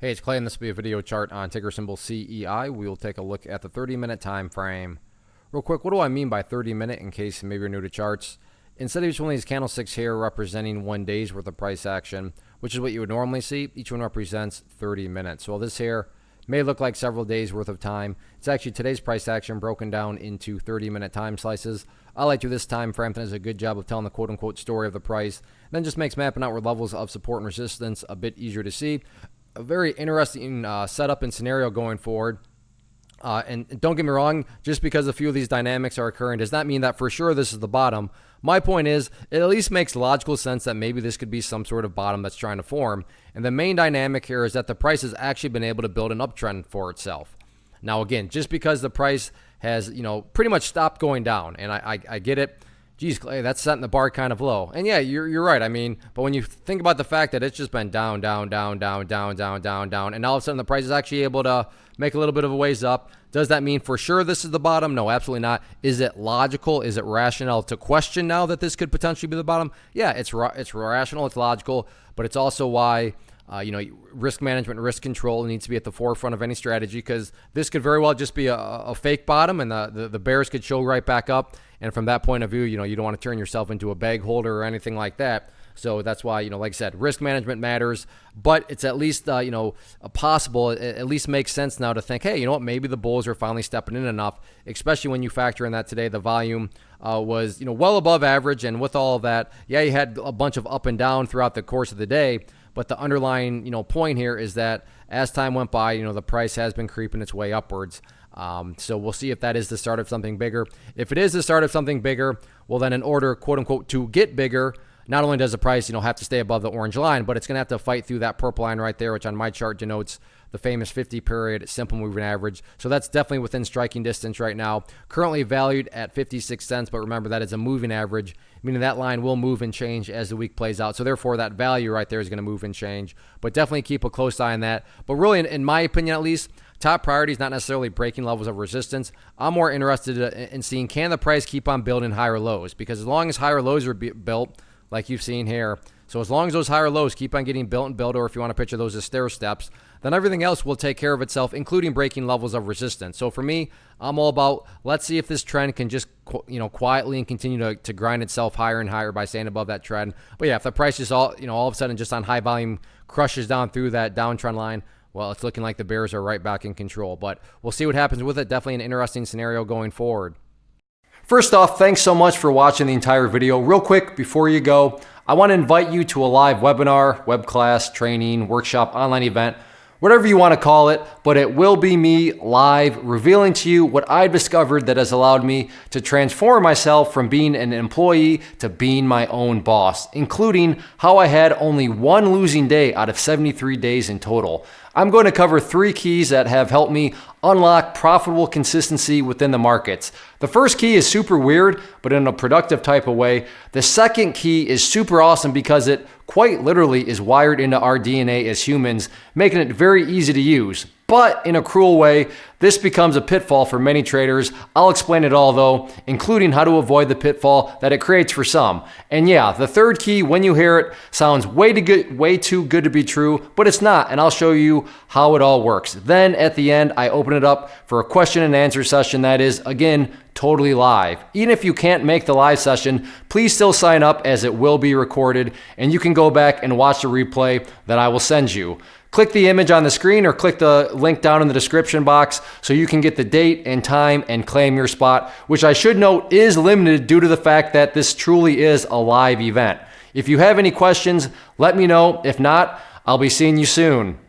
Hey, it's Clay, and this will be a video chart on ticker symbol CEI. We will take a look at the 30-minute time frame. Real quick, what do I mean by 30-minute in case maybe you're new to charts? Instead of each one of these candlesticks here representing 1 day's worth of price action, which is what you would normally see, each one represents 30 minutes. So this here may look like several days worth of time. It's actually today's price action broken down into 30-minute time slices. I like to this time frame that does a good job of telling the quote-unquote story of the price, and then just makes mapping out where levels of support and resistance a bit easier to see. A very interesting setup and scenario going forward. And don't get me wrong, just because a few of these dynamics are occurring does not mean that for sure this is the bottom. My point is, it at least makes logical sense that maybe this could be some sort of bottom that's trying to form. And the main dynamic here is that the price has actually been able to build an uptrend for itself. Now, again, just because the price has, pretty much stopped going down, and I get it. Geez, Clay, that's setting the bar kind of low. And yeah, you're right. I mean, but when you think about the fact that it's just been down, and all of a sudden the price is actually able to make a little bit of a ways up, does that mean for sure this is the bottom? No, absolutely not. Is it logical? Is it rational to question now that this could potentially be the bottom? Yeah, it's rational, it's logical, but it's also why risk management and risk control needs to be at the forefront of any strategy, because this could very well just be a fake bottom, and the bears could show right back up. And from that point of view, you don't want to turn yourself into a bag holder or anything like that. So that's why, like I said, risk management matters, but it's at least, possible. It at least makes sense now to think, hey, you know what, maybe the bulls are finally stepping in enough, especially when you factor in that today the volume was, well above average. And with all of that, yeah, you had a bunch of up and down throughout the course of the day. But the underlying, point here is that as time went by, the price has been creeping its way upwards. So we'll see if that is the start of something bigger. If it is the start of something bigger, well, then in order, quote unquote, to get bigger, not only does the price, have to stay above the orange line, but it's going to have to fight through that purple line right there, which on my chart denotes the famous 50-period simple moving average. So that's definitely within striking distance right now. Currently valued at 56 cents, but remember that is a moving average, meaning that line will move and change as the week plays out. So therefore, that value right there is going to move and change. But definitely keep a close eye on that. But really, in my opinion at least, top priority is not necessarily breaking levels of resistance. I'm more interested in seeing, can the price keep on building higher lows? Because as long as higher lows are built, like you've seen here, so as long as those higher lows keep on getting built and built, or if you want to picture those as stair steps, then everything else will take care of itself, including breaking levels of resistance. So for me, I'm all about, let's see if this trend can just, quietly and continue to grind itself higher and higher by staying above that trend. But yeah, if the price is all of a sudden just on high volume crushes down through that downtrend line, well, it's looking like the bears are right back in control. But we'll see what happens with it. Definitely an interesting scenario going forward. First off, thanks so much for watching the entire video. Real quick, before you go, I want to invite you to a live webinar, web class, training, workshop, online event, whatever you want to call it, but it will be me live revealing to you what I've discovered that has allowed me to transform myself from being an employee to being my own boss, including how I had only one losing day out of 73 days in total. I'm going to cover 3 keys that have helped me unlock profitable consistency within the markets. The first key is super weird, but in a productive type of way. The second key is super awesome because it quite literally is wired into our DNA as humans, making it very easy to use. But in a cruel way, this becomes a pitfall for many traders. I'll explain it all though, including how to avoid the pitfall that it creates for some. And yeah, the third key, when you hear it, sounds way too good to be true, but it's not, and I'll show you how it all works. Then at the end, I open it up for a question and answer session that is, again, totally live. Even if you can't make the live session, please still sign up as it will be recorded, and you can go back and watch the replay that I will send you. Click the image on the screen or click the link down in the description box so you can get the date and time and claim your spot, which I should note is limited due to the fact that this truly is a live event. If you have any questions, let me know. If not, I'll be seeing you soon.